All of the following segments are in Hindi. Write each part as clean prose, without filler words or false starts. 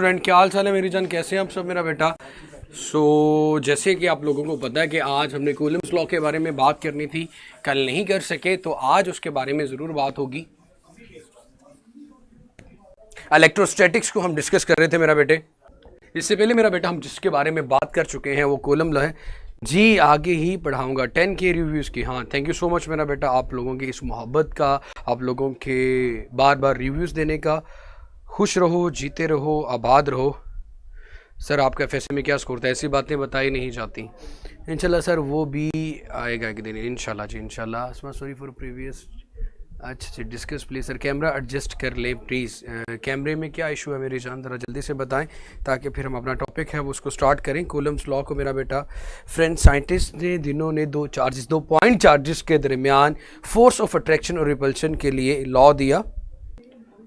स्टूडेंट, क्या हाल चाल है मेरी जान, कैसे हैं आप सब मेरा बेटा। जैसे कि आप लोगों को पता है कि आज हमने कूलम्स लॉ के बारे में बात करनी थी, कल नहीं कर सके, तो आज उसके बारे में ज़रूर बात होगी। इलेक्ट्रोस्टैटिक्स को हम डिस्कस कर रहे थे मेरा बेटे। इससे पहले मेरा बेटा हम जिसके बारे में बात कर चुके हैं वो कूलम लॉ है जी। आगे ही पढ़ाऊंगा 10K रिव्यूज़ की। हाँ, थैंक यू सो मच मेरा बेटा, आप लोगों की इस मोहब्बत का, आप लोगों के बार बार रिव्यूज़ देने का। खुश रहो, जीते रहो, आबाद रहो। सर आपका FSA में क्या स्कोर था, ऐसी बातें बताई नहीं जाती। इंशाल्लाह सर वो भी आएगा एक दिन, इंशाल्लाह जी इंशाल्लाह। Sorry for previous. अच्छा जी, discuss please sir. Camera adjust कर ले प्लीज़। कैमरे में क्या इशू है मेरी जान, ज़रा जल्दी से बताएं ताकि फिर हम अपना टॉपिक है वो उसको स्टार्ट करें। कूलम्स लॉ को मेरा बेटा फ्रेंड साइंटिस्ट ने दिनों ने दो पॉइंट चार्जेस के दरमियान फोर्स ऑफ अट्रैक्शन और रिपल्शन के लिए लॉ दिया।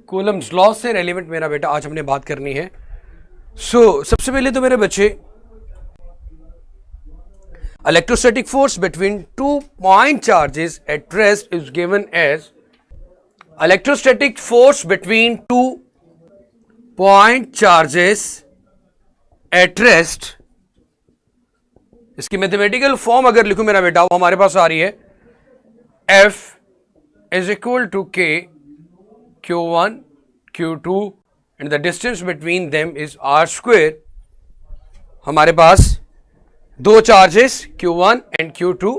कूलम्स लॉ से रेलिवेंट मेरा बेटा आज हमने बात करनी है। सबसे पहले तो मेरे बच्चे, electrostatic force between 2 point charges at rest is given as electrostatic force between 2 point charges at rest। इसकी मैथमेटिकल फॉर्म अगर लिखूं मेरा बेटा वो हमारे पास आ रही है F is equal to K Q1 Q2 and the distance between them is R square। हमारे पास दो चार्जेस Q1 एंड Q2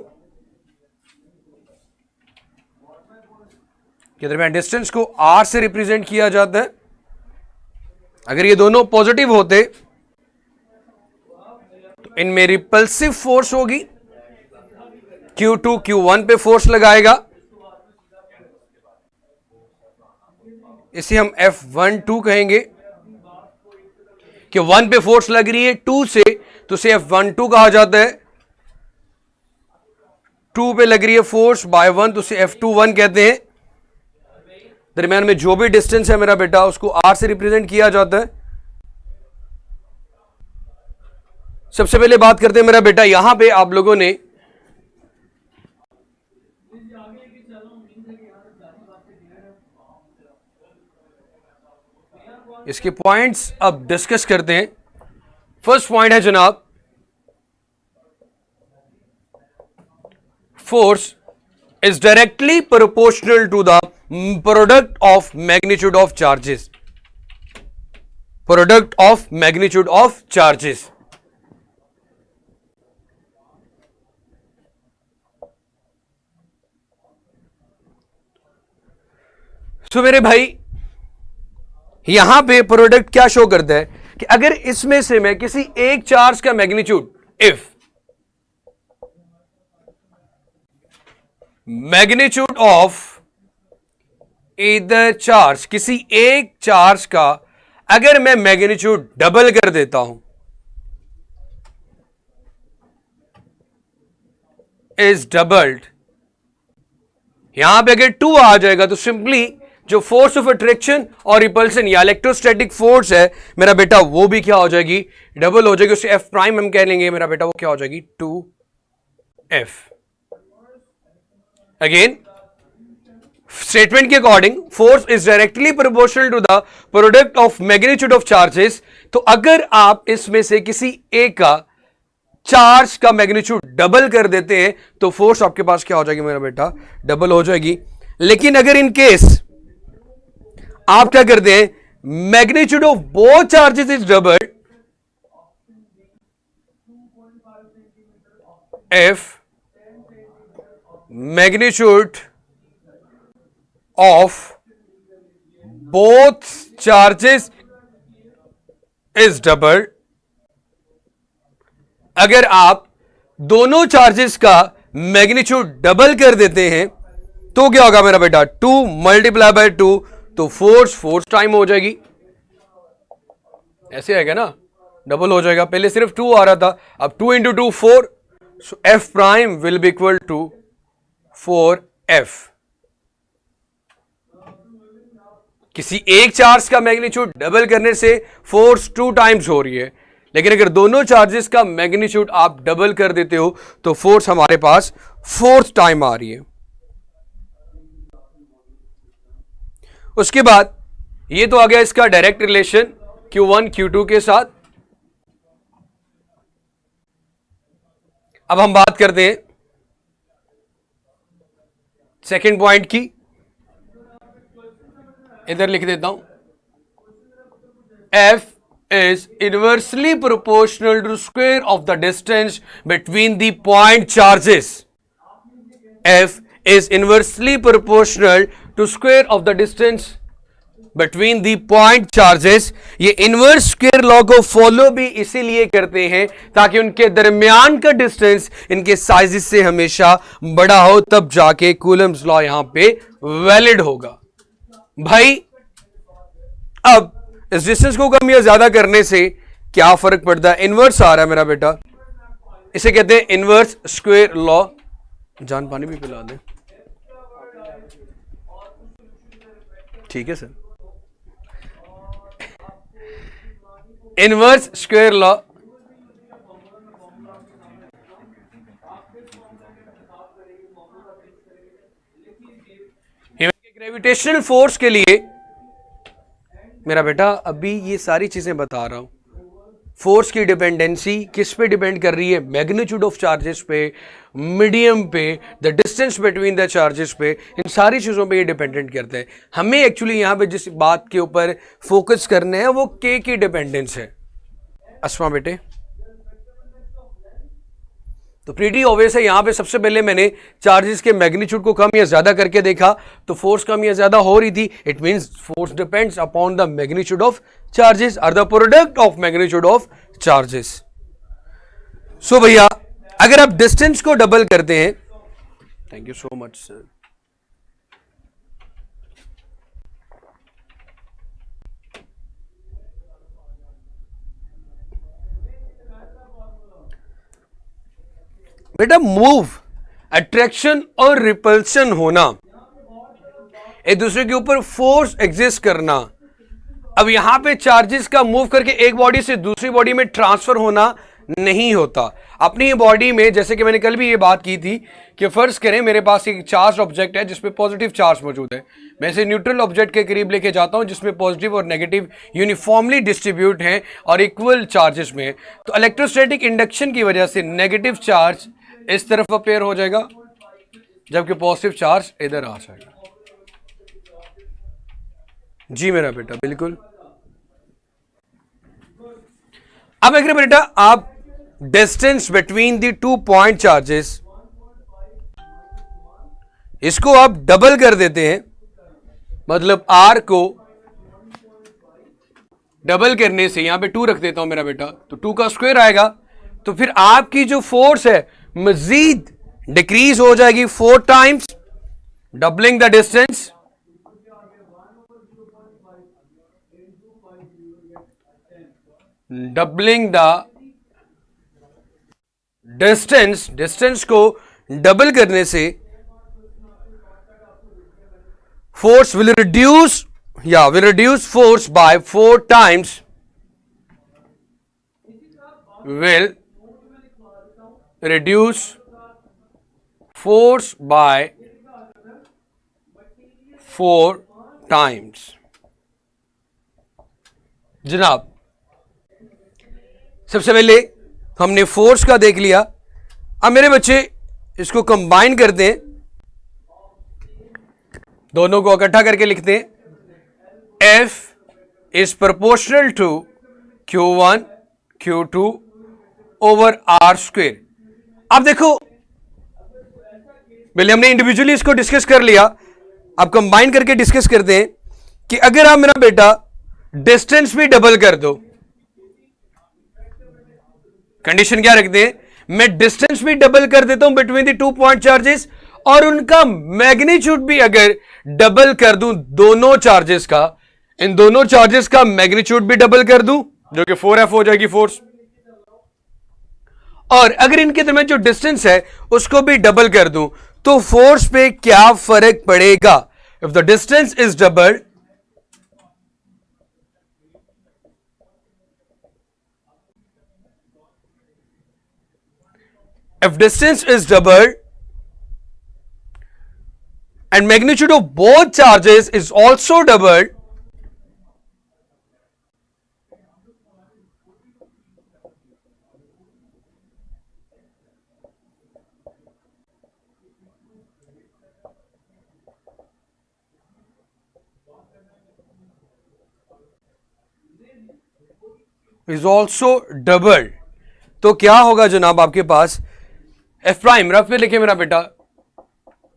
के दरमियान डिस्टेंस को R से रिप्रेजेंट किया जाता है। अगर ये दोनों पॉजिटिव होते तो इनमें रिपल्सिव फोर्स होगी। Q2 Q1 पे फोर्स लगाएगा, इसे हम F12 कहेंगे कि 1 पे फोर्स लग रही है 2 से, तो इसे F12 कहा जाता है। 2 पे लग रही है फोर्स बाय 1, तो इसे F21 कहते हैं। दरमियान में जो भी डिस्टेंस है मेरा बेटा उसको R से रिप्रेजेंट किया जाता है। सबसे पहले बात करते हैं मेरा बेटा, यहां पे आप लोगों ने इसके पॉइंट्स अब डिस्कस करते हैं। फर्स्ट पॉइंट है जनाब, force is directly proportional to the product of magnitude of charges. Product of magnitude of charges. So मेरे भाई यहां पे प्रोडक्ट क्या शो करता है कि अगर इसमें से मैं किसी एक चार्ज का magnitude, if magnitude of either charge, किसी एक चार्ज का अगर मैं मैग्नीट्यूड डबल कर देता हूं, इज डबल्ड, यहां पे अगर 2 आ जाएगा तो सिंपली जो फोर्स ऑफ अट्रैक्शन और रिपल्सन या इलेक्ट्रोस्टैटिक फोर्स है मेरा बेटा वो भी क्या हो जाएगी, डबल हो जाएगी। उसे F प्राइम हम कह लेंगे मेरा बेटा, वो क्या हो जाएगी 2F। अगेन स्टेटमेंट के according force is directly proportional to the product of magnitude of charges. तो अगर आप इसमें से किसी एक का चार्ज का मैग्नीट्यूड डबल कर देते हैं तो फोर्स आपके पास क्या हो जाएगी मेरा बेटा, डबल हो जाएगी। लेकिन अगर इन केस आप क्या करते हैं, magnitude of both charges is double, F magnitude of both charges is double. अगर आप दोनों चार्जेस का मैग्नीट्यूड डबल कर देते हैं तो क्या होगा मेरा बेटा, 2 मल्टीप्लाई बाय 2, तो फोर्स टाइम हो जाएगी। ऐसे आएगा ना, डबल हो जाएगा। पहले सिर्फ 2 आ रहा था, अब 2 into 2 4, so F prime will be equal to 4F। किसी एक चार्ज का मैग्नीट्यूड डबल करने से फोर्स 2 टाइम्स हो रही है, लेकिन अगर दोनों चार्जेस का मैग्नीट्यूड आप डबल कर देते हो तो फोर्स हमारे पास 4th टाइम आ रही है। उसके बाद ये तो आ गया इसका डायरेक्ट रिलेशन। Q1 Q2 के साथ। अब हम बात करते हैं सेकेंड पॉइंट की, इधर लिख देता हूं, F is inversely proportional to square of the distance between the point charges. F is inversely proportional to square of the distance between the point charges. ये इनवर्स स्क्वायर लॉ को फॉलो भी इसीलिए करते हैं ताकि उनके दरमियान का डिस्टेंस इनके साइजेस से हमेशा बड़ा हो, तब जाके कूलम्स लॉ यहां पे वैलिड होगा। भाई अब इस डिस्टेंस को कम या ज्यादा करने से क्या फर्क पड़ता है? इनवर्स आ रहा है मेरा बेटा, इसे कहते हैं इनवर्स स्क्वायर लॉ। जान पानी भी पिला दे, ठीक है sir. Inverse square law gravitational force के लिए मेरा बेटा अभी ये सारी चीजें बता रहा हूं। फोर्स की डिपेंडेंसी किस पे डिपेंड कर रही है? मैग्नीट्यूड ऑफ चार्जेस पे, मीडियम पे, the distance between the charges पे, इन सारी चीजों पे ये डिपेंडेंट करता है। हमें एक्चुअली यहां पे जिस बात के ऊपर फोकस करने हैं वो के की डिपेंडेंस है। अस्मा बेटे, तो प्रीटी ऑब्वियस है, यहां पे सबसे पहले मैंने चार्जेस के मैग्नीट्यूड को कम या ज्यादा करके देखा तो फोर्स कम या ज्यादा हो रही थी। It means force depends upon the magnitude of charges और the product of magnitude of charges. So भैया अगर आप डिस्टेंस को डबल करते हैं, thank you so much sir, बेटा मूव, अट्रैक्शन और रिपल्शन होना, एक दूसरे के ऊपर फोर्स एग्जिस्ट करना। अब यहां पे चार्जेस का मूव करके एक बॉडी से दूसरी बॉडी में ट्रांसफर होना नहीं होता। अपनी बॉडी में, जैसे कि मैंने कल भी ये बात की थी कि फर्ज करें मेरे पास एक चार्ज ऑब्जेक्ट है जिसमें पॉजिटिव चार्ज मौजूद है, मैं इसे न्यूट्रल ऑब्जेक्ट के करीब लेके जाता हूं जिसमें पॉजिटिव और नेगेटिव यूनिफॉर्मली डिस्ट्रीब्यूट हैं और इक्वल चार्जेस में, तो इलेक्ट्रोस्टैटिक इंडक्शन की वजह से नेगेटिव चार्ज इस तरफ अपेयर हो जाएगा जबकि पॉजिटिव चार्ज इधर आ जाएगा। जी मेरा बेटा बिल्कुल। अब अगर बेटा आप distance between the two point charges इसको आप डबल कर देते हैं, मतलब आर को डबल करने से यहां पे 2 रख देता हूं मेरा बेटा, तो 2 का स्क्वायर आएगा, तो फिर आपकी जो फोर्स है मजीद डिक्रीज हो जाएगी 4 times, doubling the distance. Doubling the distance, distance को डबल करने से force will reduce force by 4 times, will reduce force by 4 times। जनाब सबसे पहले हमने फोर्स का देख लिया, अब मेरे बच्चे इसको कंबाइन करते हैं, दोनों को इकट्ठा करके लिखते हैं F is proportional to Q1 Q2 over R square. अब देखो पहले हमने इंडिविजुअली इसको डिस्कस कर लिया, अब कंबाइन करके डिस्कस करते हैं कि अगर आप मेरा बेटा डिस्टेंस भी डबल कर दो, कंडीशन क्या रखते हैं, मैं डिस्टेंस भी डबल कर देता हूं between the two point charges और उनका मैग्नीट्यूड भी अगर डबल कर दूं, दोनों चार्जेस का, इन दोनों चार्जेस का मैग्नीट्यूड भी डबल कर दूं जो कि 4F हो जाएगी फोर्स, और अगर इनके दरमियान जो डिस्टेंस है उसको भी डबल कर दूं तो फोर्स पे क्या फर्क पड़ेगा? If the distance is double, if distance is doubled and magnitude of both charges is also doubled, is also double. तो क्या होगा जनाब आपके पास, एफ प्राइम रफ पे लिखे मेरा बेटा,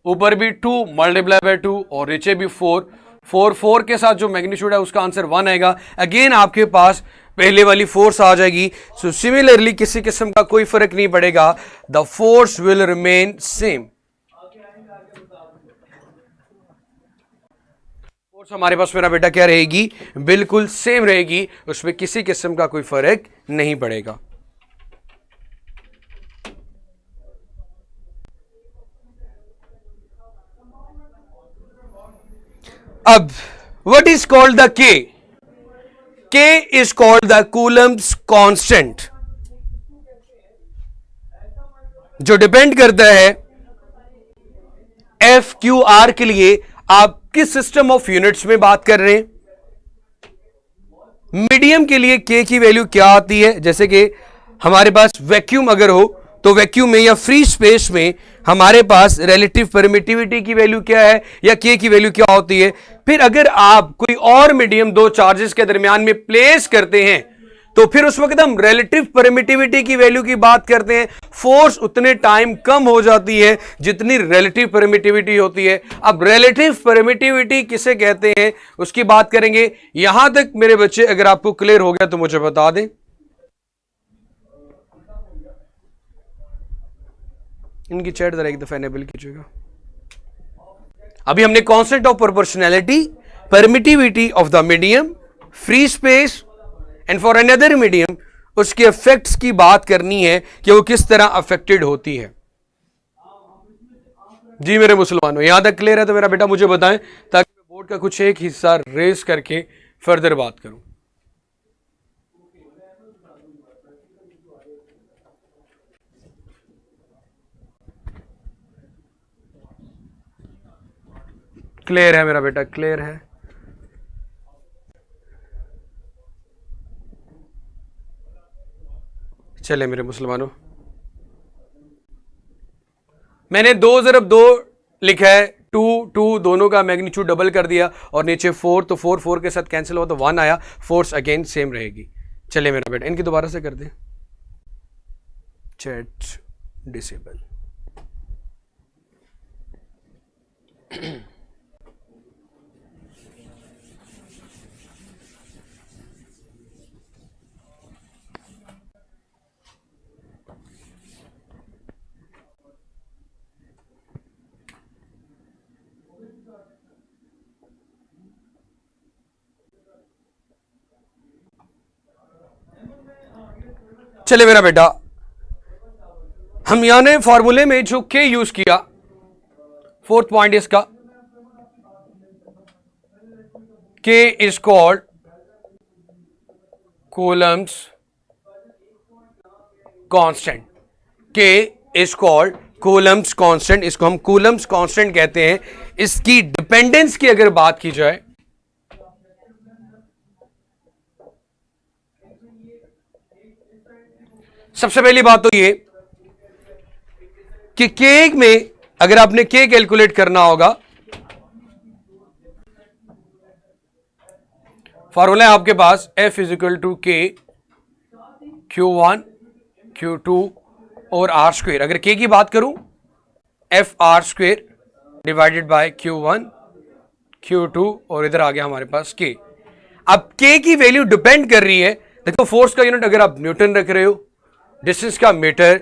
ऊपर भी 2 मल्टीप्लाई बाय 2 और नीचे भी 4 के साथ जो मैग्नीट्यूड है उसका आंसर 1 आएगा। अगेन आपके पास पहले वाली फोर्स आ जाएगी। सो सिमिलरली किसी किस्म का कोई फर्क नहीं पड़ेगा, the force will remain same. Force हमारे पास मेरा बेटा क्या रहेगी, बिल्कुल सेम रहेगी, उसमें किसी किस्म का कोई फर्क नहीं पड़ेगा। अब what is called the K? K is called the Coulomb's constant, जो डिपेंड करता है एफ क्यू आर के लिए। आप किस सिस्टम ऑफ यूनिट्स में बात कर रहे हैं? मीडियम के लिए K की वैल्यू क्या आती है? जैसे कि हमारे पास वैक्यूम अगर हो तो वैक्यूम में या फ्री स्पेस में हमारे पास रिलेटिव परमिटिविटी की वैल्यू क्या है या K की वैल्यू क्या होती है। फिर अगर आप कोई और मीडियम दो चार्जेस के दरमियान में प्लेस करते हैं तो फिर उस वक्त हम रिलेटिव परमिटिविटी की वैल्यू की बात करते हैं। फोर्स उतने टाइम कम हो जाती है जितनी रिलेटिव परमिटिविटी होती है। अब रिलेटिव परमिटिविटी किसे कहते हैं उसकी बात करेंगे। यहां तक मेरे बच्चे अगर आपको क्लियर हो गया तो मुझे बता दें। इनकी चैट जरा एक दफा एनेबल कीजिएगा। अभी हमने concept of proportionality, permittivity of the medium, free space and for another medium उसके इफेक्ट्स की बात करनी है कि वो किस तरह अफेक्टेड होती है। जी मेरे मुसलमानों, यहां तक क्लियर है तो मेरा बेटा मुझे बताएं ताकि मैं बोर्ड का कुछ एक हिस्सा रेज करके फर्दर बात करूं। क्लियर है मेरा बेटा, क्लियर है? चले मेरे मुसलमानों, मैंने 2 ज़रब 2 लिखा है, 2 दोनों का मैग्नीट्यूड डबल कर दिया और नीचे 4, तो 4 के साथ कैंसिल हुआ तो 1 आया। फोर्स अगेन सेम रहेगी। चले मेरा बेटा, इनकी दोबारा से कर दें, चैट डिसेबल। चले मेरा बेटा, हम यहां ने फॉर्मूले में जो के यूज किया, 4th पॉइंट इसका, के इज कॉल्ड कूलम्स कांस्टेंट। के इज कॉल्ड कूलम्स कांस्टेंट, इसको हम कूलम्स कांस्टेंट कहते हैं। इसकी डिपेंडेंस की अगर बात की जाए, सबसे पहली बात तो ये कि के में अगर आपने के कैलकुलेट करना होगा, फॉर्मूला है आपके पास F इज इक्वल टू के Q1 Q2 और R स्क्वेयर। अगर के की बात करूं, F R square divided by Q1 Q2 और इधर आ गया हमारे पास के। अब के की वैल्यू डिपेंड कर रही है, देखो फोर्स का यूनिट अगर आप न्यूटन रख रहे हो, डिस्टेंस का मीटर,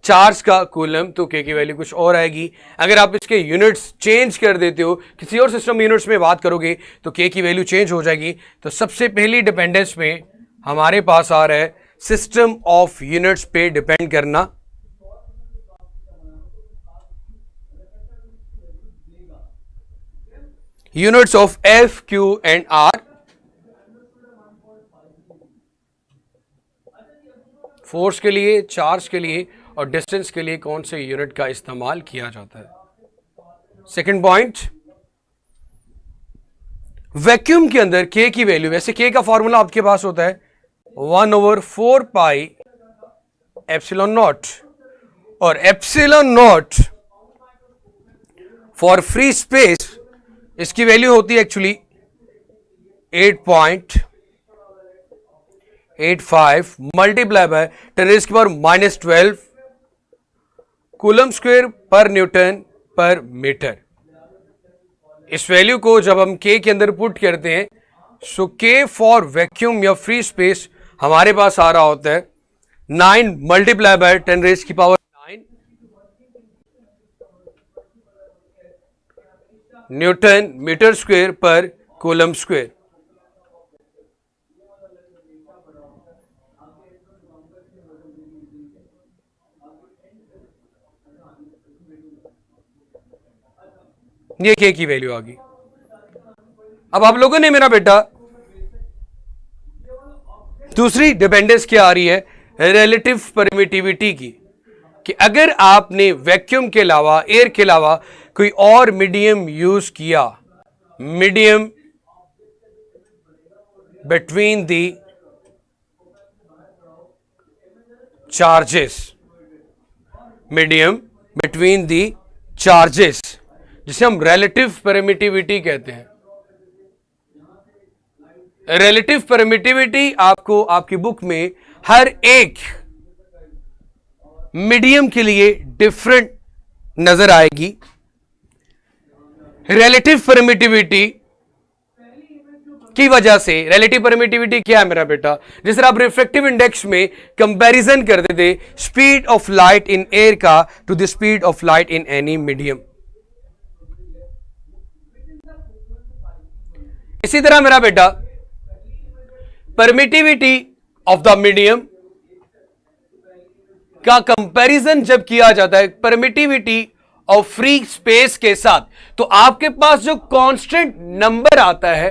चार्ज का कूलम, तो के की वैल्यू कुछ और आएगी। अगर आप इसके यूनिट्स चेंज कर देते हो, किसी और सिस्टम यूनिट्स में बात करोगे तो के की वैल्यू चेंज हो जाएगी। तो सबसे पहली डिपेंडेंस में हमारे पास आ रहा है सिस्टम ऑफ यूनिट्स पे डिपेंड करना। Units of F Q and R, force के लिए, चार्ज के लिए और डिस्टेंस के लिए कौन से यूनिट का इस्तेमाल किया जाता है। सेकंड पॉइंट, वैक्यूम के अंदर के की वैल्यू, वैसे के का फॉर्मूला आपके पास होता है 1/4 पाई एप्सिलॉन नॉट, और epsilon not for free space इसकी वैल्यू होती है actually 85 multiply by 10⁻⁻12 coulomb square पर न्यूटन पर मीटर। इस वैल्यू को जब हम के अंदर पुट करते हैं, सो के फॉर वैक्यूम या फ्री स्पेस हमारे पास आ रहा होता है 9 multiply by 10⁻⁹ newton metre square पर कूलम स्क्वायर। ये के की वैल्यू आ गई। अब आप लोगों ने मेरा बेटा दूसरी डिपेंडेंस क्या आ रही है, रिलेटिव परमिटिविटी की, कि अगर आपने वैक्यूम के अलावा, एयर के अलावा कोई और मीडियम यूज किया, medium between the charges, medium between the charges, जिसे हम रिलेटिव परमिटिविटी कहते हैं। रिलेटिव परमिटिविटी आपको आपकी बुक में हर एक मीडियम के लिए डिफरेंट नजर आएगी। रिलेटिव परमिटिविटी की वजह से, रिलेटिव परमिटिविटी क्या है मेरा बेटा, जिस तरह आप रिफ्रैक्टिव इंडेक्स में कंपैरिजन करते थे speed of light in air का to the speed of light in any medium. इसी तरह मेरा बेटा परमिटिविटी ऑफ द मीडियम का कंपैरिजन जब किया जाता है परमिटिविटी ऑफ फ्री स्पेस के साथ, तो आपके पास जो कांस्टेंट नंबर आता है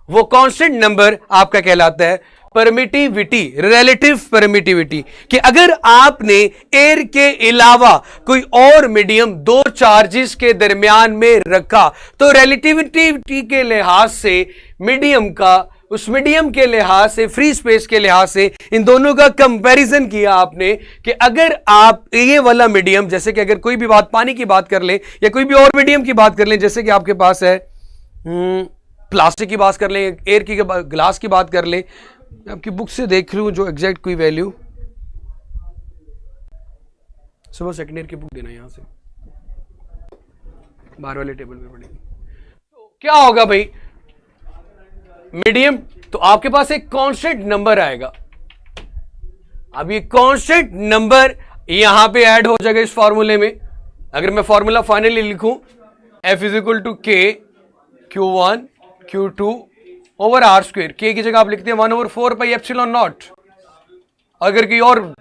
वो कांस्टेंट नंबर आपका कहलाता है परमिटिविटी, रिलेटिव परमिटिविटी। कि अगर आपने एयर के अलावा कोई और मीडियम दो चार्जेस के दरमियान में रखा, तो रिलेटिविटी के लिहाज से मीडियम का, उस मीडियम के लिहाज से, फ्री स्पेस के लिहाज से इन दोनों का कंपैरिजन किया आपने, कि अगर आप ये वाला मीडियम, जैसे कि अगर कोई भी बात पानी की बात कर ले या कोई भी और मीडियम की बात कर ले, जैसे कि आपके पास है प्लास्टिक की बात कर ले, एयर की ग्लास की बात कर ले, आपकी बुक से देख लूं जो एग्जैक्ट कोई वैल्यू, सुबह सेकेंड ईयर की बुक देना यहां से, बाहर वाले टेबल में पड़ेगी। तो क्या होगा भाई, मीडियम, तो आपके पास एक कांस्टेंट नंबर आएगा। अब ये कांस्टेंट नंबर यहां पे ऐड हो जाएगा इस फार्मूले में। अगर मैं फार्मूला फाइनली लिखूं F = K Q1 Q2 over R square, K की जगह आप लिखते हैं 1/4 पाई एप्सिलॉन नॉट। अगर कोई और,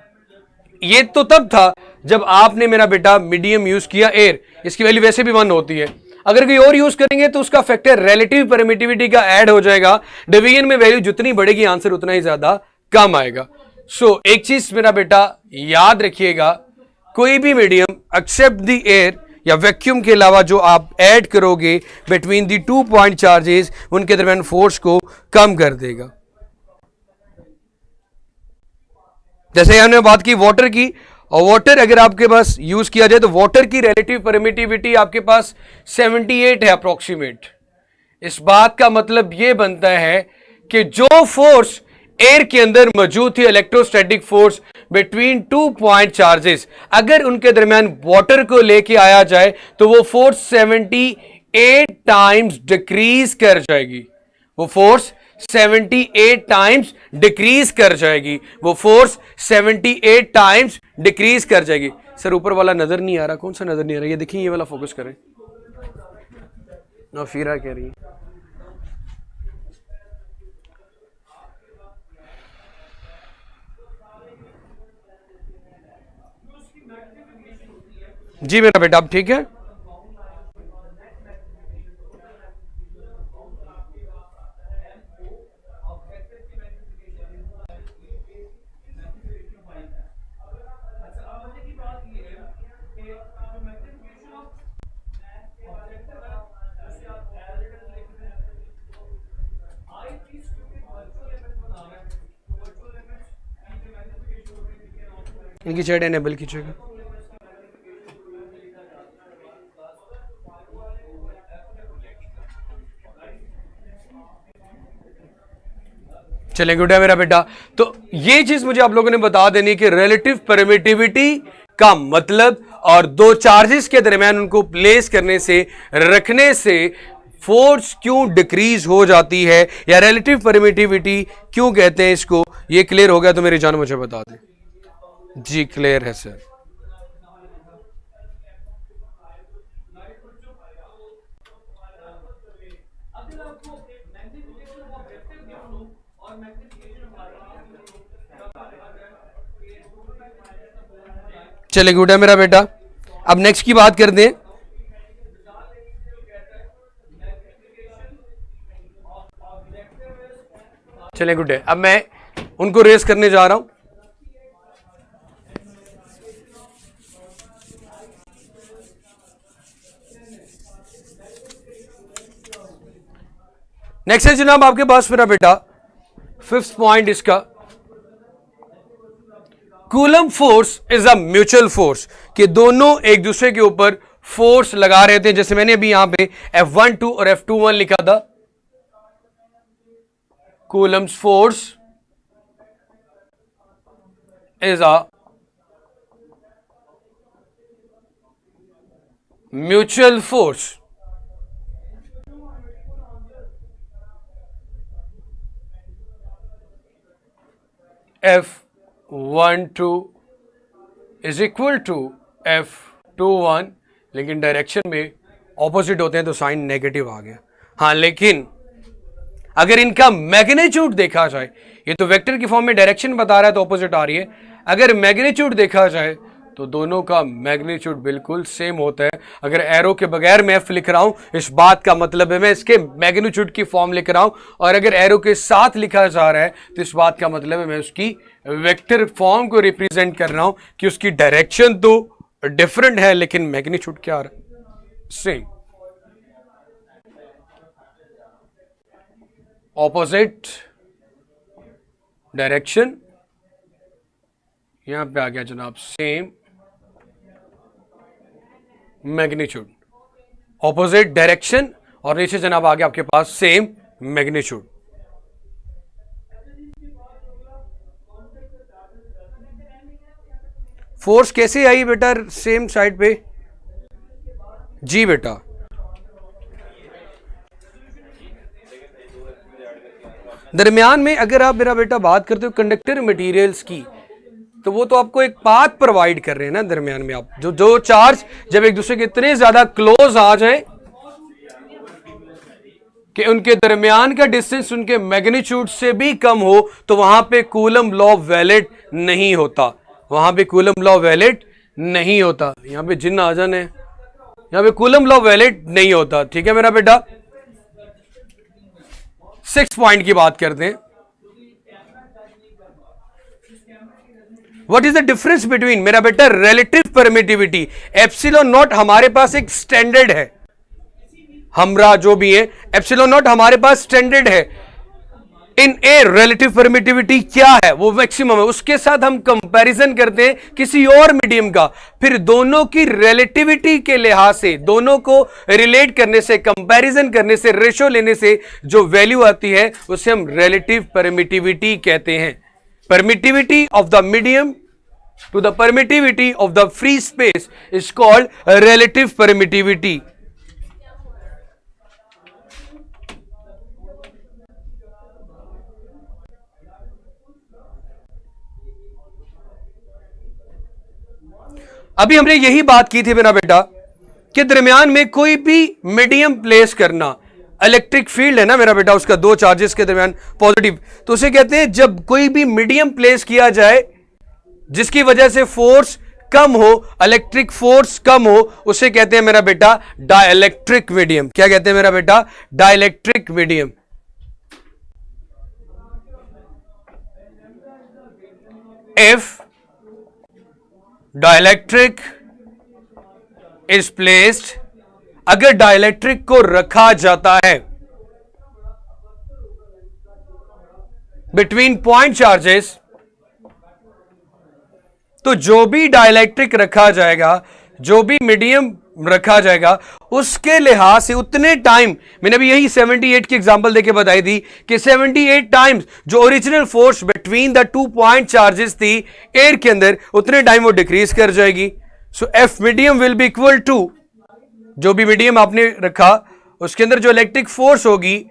ये तो तब था जब आपने मेरा बेटा मीडियम यूज किया एयर, इसकी वैल्यू वैसे भी 1 होती है। अगर कोई और यूज करेंगे तो उसका फैक्टर रिलेटिव परमिटिविटी का ऐड हो जाएगा। डिवीजन में वैल्यू जितनी बढ़ेगी आंसर उतना ही ज्यादा कम आएगा। सो एक चीज मेरा बेटा याद रखिएगा, कोई भी मीडियम एक्सेप्ट द एयर या वैक्यूम के अलावा जो आप ऐड करोगे बिटवीन दी 2 पॉइंट चार्जेस, उनके दरमियान फोर्स को कम कर देगा। जैसे हमने बात की वाटर की, और वाटर अगर आपके पास यूज किया जाए तो वाटर की रिलेटिव परमिटिविटी आपके पास 78 है अप्रोक्सीमेट। इस बात का मतलब यह बनता है कि जो फोर्स एयर के अंदर मौजूद थी, electrostatic force between 2 point charges, अगर उनके दरमियान वाटर को लेके आया जाए तो वो फोर्स 78 टाइम्स डिक्रीज कर जाएगी। वो फोर्स 78 टाइम्स डिक्रीज कर जाएगी। वो फोर्स 78 टाइम्स डिक्रीज कर जाएगी। सर ऊपर वाला नजर नहीं आ रहा, कौन सा नजर नहीं आ रहा? ये देखिए, ये वाला फोकस करें ना। फीरा कह रही है जी मेरा बेटा, अब ठीक है। इनकी चैट एनेबल कीजिएगा। चलें, गुड है मेरा बेटा। तो ये चीज मुझे आप लोगों ने बता देनी कि रिलेटिव परमिटिविटी का मतलब और दो चार्जेस के दरमियान उनको प्लेस करने से, रखने से फोर्स क्यों डिक्रीज हो जाती है या रिलेटिव परमिटिविटी क्यों कहते हैं इसको, ये क्लियर हो गया तो मेरी जान मुझे बता दें। जी क्लियर है सर। चले, गुड है मेरा बेटा। अब नेक्स्ट की बात करते हैं। चले, गुड है। अब मैं उनको रेस करने जा रहा हूं। नेक्स्ट है जनाब आपके पास मेरा बेटा फिफ्थ पॉइंट इसका, coulomb force is a mutual force, कि दोनों एक दूसरे के ऊपर फोर्स लगा रहे थे। जैसे मैंने अभी यहां पे F12 और F21 लिखा था, Coulomb's force is a mutual force F12 is equal to F21, लेकिन डायरेक्शन में ऑपोजिट होते हैं तो साइन नेगेटिव आ गया। हाँ, लेकिन अगर इनका मैग्नीट्यूड देखा जाए, ये तो वेक्टर की फॉर्म में डायरेक्शन बता रहा है तो ऑपोजिट आ रही है, अगर मैग्नीट्यूड देखा जाए तो दोनों का मैग्नीट्यूड बिल्कुल सेम होता है। अगर एरो के बगैर मैं F लिख रहा हूं, इस बात का मतलब है मैं इसके मैग्नीट्यूड की फॉर्म लिख रहा हूं, और अगर एरो के साथ लिखा जा रहा है तो इस बात का मतलब है मैं उसकी वेक्टर फॉर्म को रिप्रेजेंट कर रहा हूं कि उसकी डायरेक्शन तो डिफरेंट है लेकिन मैग्नीट्यूड क्या आ रहा है, सेम। ऑपोजिट डायरेक्शन, यहां पे आ गया जनाब सेम मैग्नीट्यूड। ऑपोजिट डायरेक्शन और नीचे जनाब आ गया आपके पास सेम मैग्नीट्यूड। फोर्स कैसे आई बेटा सेम साइड पे? जी बेटा, दरमियान में अगर आप मेरा बेटा बात करते हो कंडक्टर मटेरियल्स की, तो वो तो आपको एक पाथ प्रोवाइड कर रहे हैं ना दरमियान में। आप जो चार्ज जब एक दूसरे के इतने ज्यादा क्लोज आ जाए कि उनके दरमियान का डिस्टेंस उनके मैग्नीट्यूड से भी कम हो, तो वहां पे कूलम लॉ वैलिड नहीं होता, वहां पे कूलम लॉ वैलिड नहीं होता। यहां पे जिन्न आ जाने, यहां पे कूलम लॉ वैलिड नहीं होता। ठीक है मेरा बेटा। 6 पॉइंट की बात करते हैं। What is the difference between मेरा बेटा रिलेटिव परमिटिविटी, एप्सिलॉन नॉट हमारे पास एक स्टैंडर्ड है, हमरा जो भी है एप्सिलॉन नॉट हमारे पास स्टैंडर्ड है। इन ए रिलेटिव परमिटिविटी क्या है, वो मैक्सिमम है, उसके साथ हम कंपैरिजन करते हैं किसी और मीडियम का, फिर दोनों की रिलेटिविटी के लिहाज से, दोनों को रिलेट करने से, कंपैरिजन करने से, रेशो लेने से जो वैल्यू आती है उसे हम रिलेटिव परमिटिविटी कहते हैं। Permittivity of the medium to the permittivity of the free space is called relative permittivity. अभी हमने यही बात की थी मेरा बेटा कि दरमियान में कोई भी मीडियम प्लेस करना, इलेक्ट्रिक फील्ड है ना मेरा बेटा, उसका दो चार्जेस के दरमियान पॉजिटिव, तो उसे कहते हैं जब कोई भी मीडियम प्लेस किया जाए जिसकी वजह से फोर्स कम हो, इलेक्ट्रिक फोर्स कम हो, उसे कहते हैं मेरा बेटा डाइलेक्ट्रिक मीडियम। क्या कहते हैं मेरा बेटा? Dielectric medium. If dielectric is placed, अगर डाइलेक्ट्रिक को रखा जाता है बिटवीन पॉइंट चार्जेस, तो जो भी डाइलेक्ट्रिक रखा जाएगा, जो भी मीडियम रखा जाएगा, उसके लिहाज से उतने टाइम, मैंने अभी यही 78 की एग्जांपल देके बताई थी कि 78 टाइम्स जो original force between the 2 point charges थी एयर के अंदर, उतने टाइम वो डिक्रीज कर जाएगी. So F medium will be equal to, जो भी मीडियम आपने रखा उसके अंदर जो इलेक्ट्रिक फोर्स होगी,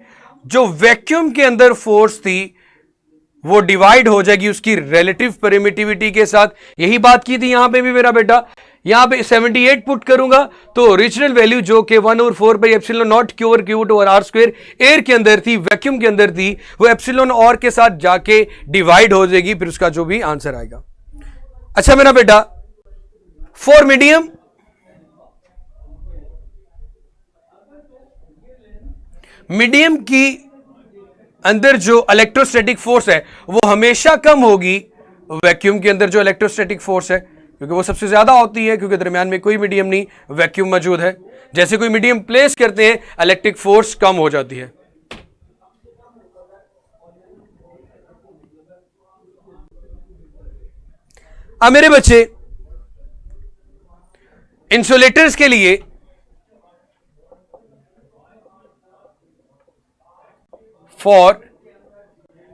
जो वैक्यूम के अंदर फोर्स थी, वो डिवाइड हो जाएगी उसकी रिलेटिव परमिटिविटी के साथ. यही बात की थी यहां पे भी मेरा बेटा. यहां पे 78 पुट करूंगा तो ओरिजिनल वैल्यू जो कि 1/4 by epsilon not Q over Q over R square air के अंदर थी, वैक्यूम के अंदर थी, वो एप्सिलॉन और के साथ जाके डिवाइड हो जाएगी, फिर उसका जो भी आंसर आएगा. अच्छा मेरा बेटा, फॉर मीडियम मीडियम की अंदर जो इलेक्ट्रोस्टैटिक फोर्स है वो हमेशा कम होगी वैक्यूम के अंदर जो इलेक्ट्रोस्टैटिक फोर्स है, क्योंकि वो सबसे ज्यादा होती है, क्योंकि दरमियान में कोई मीडियम नहीं, वैक्यूम मौजूद है. जैसे कोई मीडियम प्लेस करते हैं इलेक्ट्रिक फोर्स कम हो जाती है. अब मेरे बच्चे, इंसुलेटर्स के लिए फॉर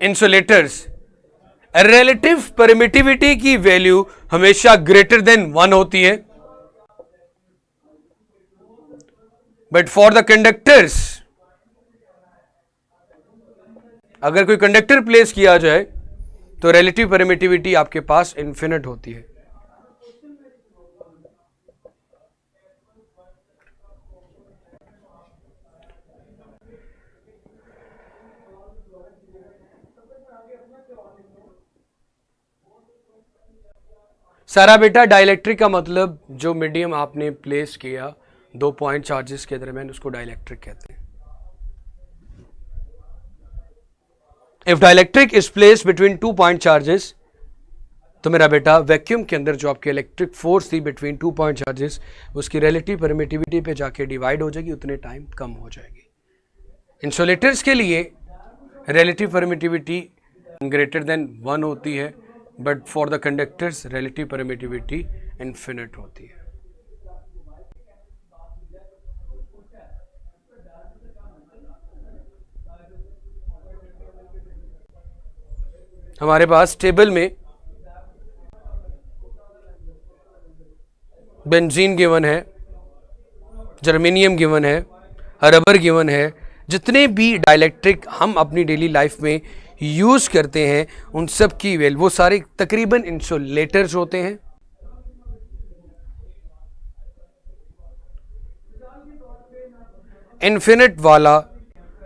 इंसुलेटर्स रिलेटिव परमिटिविटी की वैल्यू हमेशा ग्रेटर देन 1 होती है, बट फॉर द कंडक्टर्स, अगर कोई कंडक्टर प्लेस किया जाए तो रिलेटिव परमिटिविटी आपके पास इन्फिनिट होती है. सारा बेटा, डाइलेक्ट्रिक का मतलब जो मीडियम आपने प्लेस किया 2 पॉइंट चार्जेस के दरमियान, उसको डाइलेक्ट्रिक कहते हैं. If dielectric is place between 2 point charges, तो मेरा बेटा वैक्यूम के अंदर जो आपकी इलेक्ट्रिक फोर्स थी बिटवीन 2 पॉइंट चार्जेस, उसकी रिलेटिव परमिटिविटी पे जाके डिवाइड हो जाएगी, उतने टाइम कम हो जाएगी. इंसुलेटर्स के लिए रिलेटिव परमिटिविटी ग्रेटर देन 1 होती है, but for the conductors relative permittivity infinite होती है. हमारे पास टेबल में बेंजीन गिवन है, जर्मेनियम गिवन है, रबर गिवन है. जितने भी डाइलेक्ट्रिक हम अपनी डेली लाइफ में यूज करते हैं उन सब की वैल्यू, वो सारे तकरीबन इंसुलेटर्स होते हैं. इन्फिनिट वाला,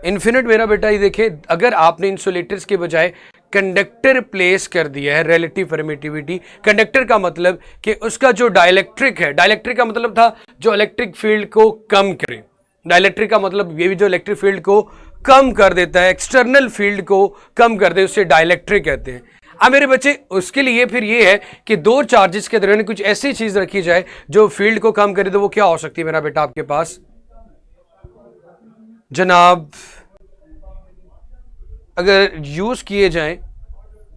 इन्फिनिट मेरा बेटा ये देखें, अगर आपने इंसुलेटर्स के बजाय कंडक्टर प्लेस कर दिया है, रिलेटिव परमिटिविटी, कंडक्टर का मतलब कि उसका जो डाइलेक्ट्रिक है, डाइलेक्ट्रिक का मतलब था जो इलेक्ट्रिक फील्ड को कम करे. डाइलेक्ट्रिक का मतलब ये भी जो इलेक्ट्रिक फील्ड को कम कर देता है, एक्सटर्नल फील्ड को कम कर दे, उससे डाइलेक्ट्रिक कहते हैं. अब मेरे बच्चे, उसके लिए फिर ये है कि 2 चार्जेस के दरमियान कुछ ऐसी चीज रखी जाए जो फील्ड को कम करे, तो वो क्या हो सकती है मेरा बेटा आपके पास जनाब? अगर यूज किए जाएं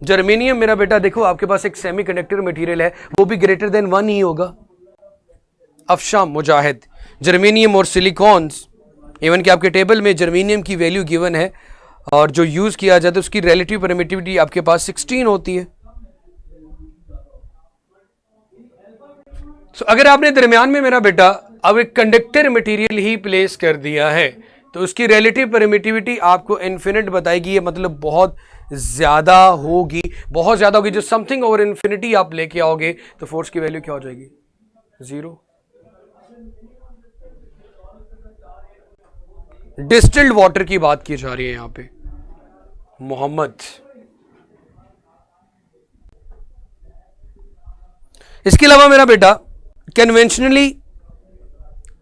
जर्मेनियम, मेरा बेटा देखो आपके पास एक सेमीकंडक्टर मटेरियल है, वो भी ग्रेटर देन 1 ही होगा. अफशा, मुजाहिद, जर्मेनियम और सिलिकॉन्स, इवन कि आपके टेबल में जर्मेनियम की वैल्यू गिवन है और जो यूज किया जाता है उसकी रिलेटिव परमिटिविटी आपके पास 16 होती है. So, अगर आपने दरमियान में मेरा बेटा अब एक कंडक्टर मटेरियल ही प्लेस कर दिया है तो उसकी रिलेटिव परमिटिविटी आपको इन्फिनिट बताएगी. ये मतलब बहुत ज्यादा होगी, बहुत ज्यादा होगी. जो समथिंग ओवर इन्फिनिटी आप लेके आओगे तो फोर्स की वैल्यू क्या हो जाएगी? 0. डिस्टिल्ड वाटर की बात की जा रही है यहां पे, मोहम्मद. इसके अलावा मेरा बेटा, conventionally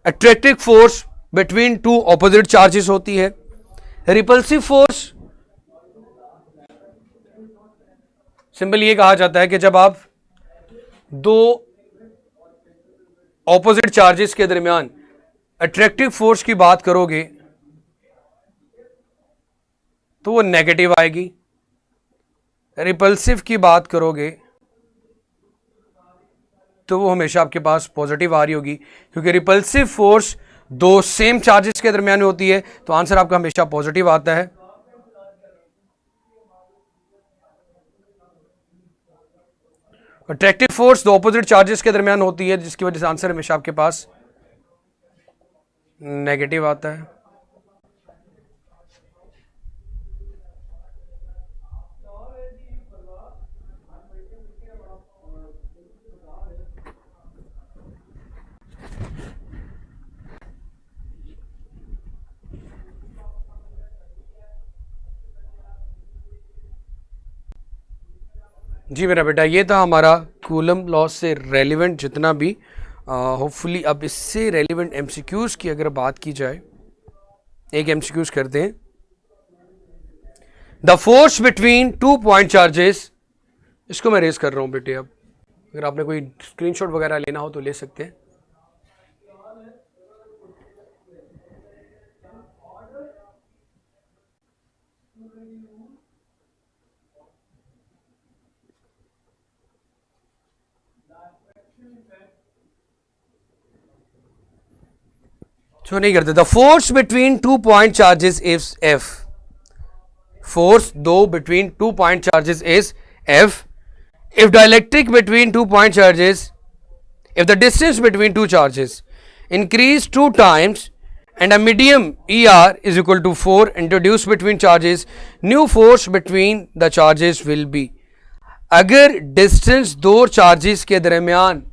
attractive force between 2 opposite charges होती है. रिपल्सिव फोर्स सिंपल ये कहा जाता है कि जब आप 2 ऑपोजिट चार्जेस के दरमियान अट्रैक्टिव फोर्स की बात करोगे तो वो नेगेटिव आएगी. रिपल्सिव की बात करोगे तो वो हमेशा आपके पास पॉजिटिव आ रही होगी, क्योंकि रिपल्सिव फोर्स दो सेम चार्जेस के दरमियान में होती है, तो आंसर आपका हमेशा पॉजिटिव आता है। अट्रैक्टिव फोर्स दो ऑपोजिट चार्जेस के दरमियान होती है, जिसकी वजह से आंसर हमेशा आपके पास नेगेटिव आता है। जी मेरा बेटा, ये था हमारा कूलम लॉ से रेलिवेंट जितना भी, होपफुली अब इससे रेलिवेंट एमसीक्यूज की अगर बात की जाए, एक एमसीक्यूज करते हैं। The force between 2 point charges, इसको मैं रेज कर रहा हूं बेटे। अब अगर आपने कोई स्क्रीनशॉट वगैरह लेना हो तो ले सकते हैं। जो नहीं करते, the force between 2 point charges is F. Force दो between 2 point charges is F if dielectric between 2 point charges, if the distance between two charges increase 2 times and a medium ER is equal to 4 introduced between charges, new force between the charges will be। अगर डिस्टेंस दो चार्जेस के दरमियान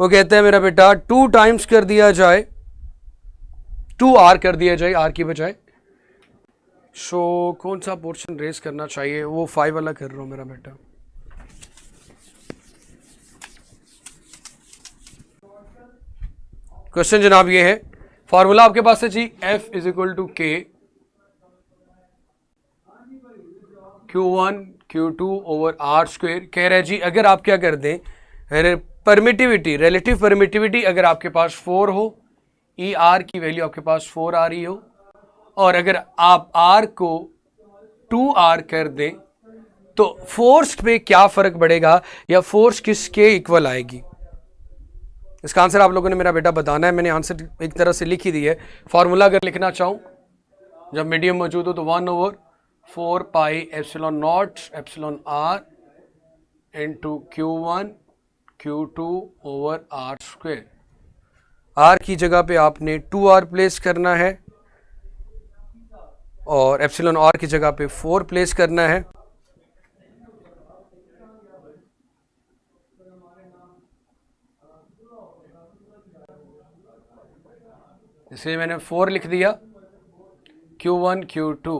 वो कहता है मेरा बेटा 2 टाइम्स कर दिया जाए, 2R कर दिया जाए R की बजाय, सो कौन सा पोर्शन रेस करना चाहिए? वो 5 वाला कर रहा हूं मेरा बेटा। क्वेश्चन जनाब ये है, फॉर्मूला आपके पास है जी F is equal to K Q1 Q2 over R square. कह रहे हैं जी अगर आप क्या कर दें, परमिटिविटी, रिलेटिव परमिटिविटी अगर आपके पास 4 हो, ER की वैल्यू आपके पास 4 आ रही हो, और अगर आप R को 2R कर दें तो फोर्स पे क्या फर्क पड़ेगा या फोर्स किसके इक्वल आएगी? इसका आंसर आप लोगों ने मेरा बेटा बताना है। मैंने आंसर एक तरह से लिख ही दी है। फॉर्मूला अगर लिखना चाहूं, जब मीडियम मौजूद हो तो 1/4 pi epsilon not epsilon R into Q1 Q2 over R square. R की जगह पे आपने 2R प्लेस करना है और एप्सिलॉन R की जगह पे 4 प्लेस करना है। इसलिए मैंने 4 लिख दिया, Q1 Q2,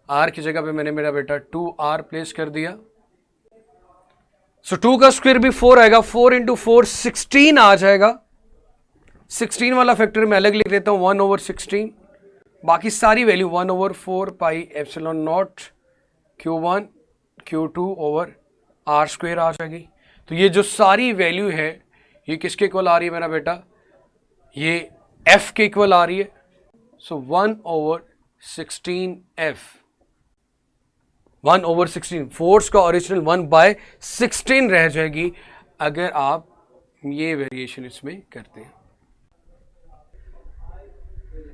R की जगह पे मैंने मेरा बेटा 2R प्लेस कर दिया। सो 2 का स्क्वायर भी 4 आएगा, 4 इंटू 4 16 आ जाएगा। 16 वाला फैक्टर मैं अलग लिख देता हूं, 1/16। बाकी सारी value 1/4 pi epsilon naught Q1 Q2 over R square आ जाएगी। तो ये जो सारी वैल्यू है ये किसके इक्वल आ रही है मेरा बेटा? ये F के इक्वल आ रही है। सो 1/16 F, 1/16 फोर्स का ओरिजिनल 1/16 रह जाएगी अगर आप ये वेरिएशन इसमें करते हैं।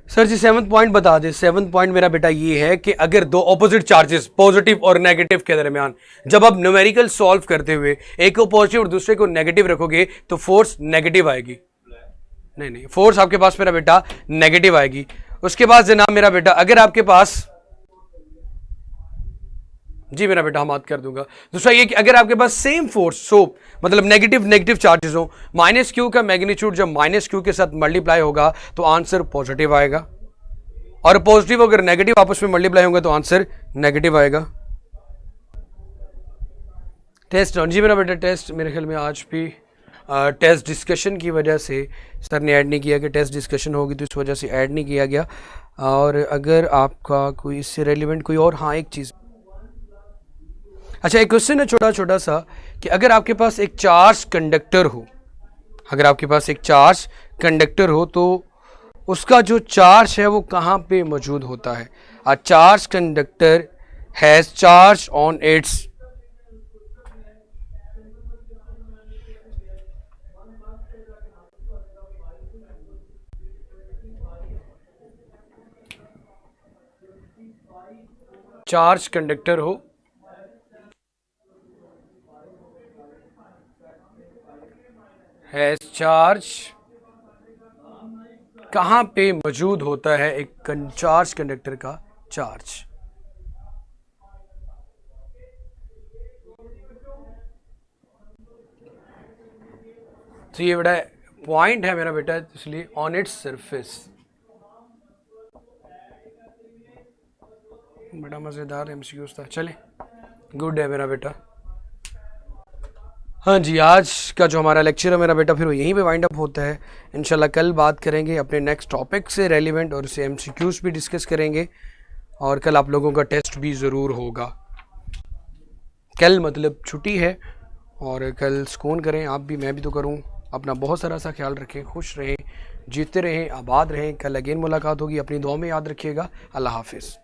सर जी 7th पॉइंट बता दें। 7th पॉइंट मेरा बेटा ये है कि अगर दो ऑपोजिट चार्जेस पॉजिटिव और नेगेटिव के दरमियान जब आप न्यूमेरिकल सॉल्व करते हुए एक को पॉजिटिव और दूसरे को नेगेटिव रखोगे तो फोर्स नेगेटिव आएगी। नहीं, फोर्स आपके पास मेरा बेटा नेगेटिव आएगी। उसके बाद जनाब मेरा बेटा अगर आपके पास, जी मेरा बेटा हम बात कर दूंगा। दूसरा ये कि अगर आपके पास सेम फोर्स, सो मतलब नेगेटिव चार्जेस हो, -Q का मैग्नीट्यूड जब -Q के साथ मल्टीप्लाई होगा तो आंसर पॉजिटिव आएगा, और पॉजिटिव अगर नेगेटिव आपस में मल्टीप्लाई होंगे तो आंसर नेगेटिव आएगा। टेस्ट, जी मेरा बेटा टेस्ट मेरे ख्याल में आज भी टेस्ट डिस्कशन की वजह से सर ने ऐड नहीं किया कि टेस्ट डिस्कशन होगी, तो इस वजह से ऐड नहीं किया गया। और अगर आपका कोई इससे रेलिवेंट कोई और, हाँ एक चीज़, अच्छा एक क्वेश्चन है छोटा सा कि अगर आपके पास एक चार्ज कंडक्टर हो, अगर आपके पास एक चार्ज कंडक्टर हो तो उसका जो चार्ज है वो कहाँ पे मौजूद होता है? A charge conductor has charge on it's charge conductor हो, हैज चार्ज, कहां पे मौजूद होता है एक चार्ज कंडक्टर का चार्ज? तो ये बड़ा पॉइंट है मेरा बेटा, इसलिए ऑन इट्स सरफेस। बड़ा मजेदार एमसीक्यूज था, चले गुड है मेरा बेटा। हाँ जी, आज का जो हमारा लेक्चर है मेरा बेटा फिर वो यहीं पे वाइंड अप होता है। इंशाल्लाह कल बात करेंगे अपने नेक्स्ट टॉपिक से रेलिवेंट, और उससे एमसीक्यूज भी डिस्कस करेंगे, और कल आप लोगों का टेस्ट भी ज़रूर होगा। कल मतलब छुट्टी है, और कल सुकून करें, आप भी, मैं भी तो करूँ। अपना बहुत सारा सा ख्याल रखें, खुश रहें, जीते रहें, आबाद रहें। कल अगेन मुलाकात होगी, अपनी दुआ में याद रखिएगा। अल्लाह हाफिज़।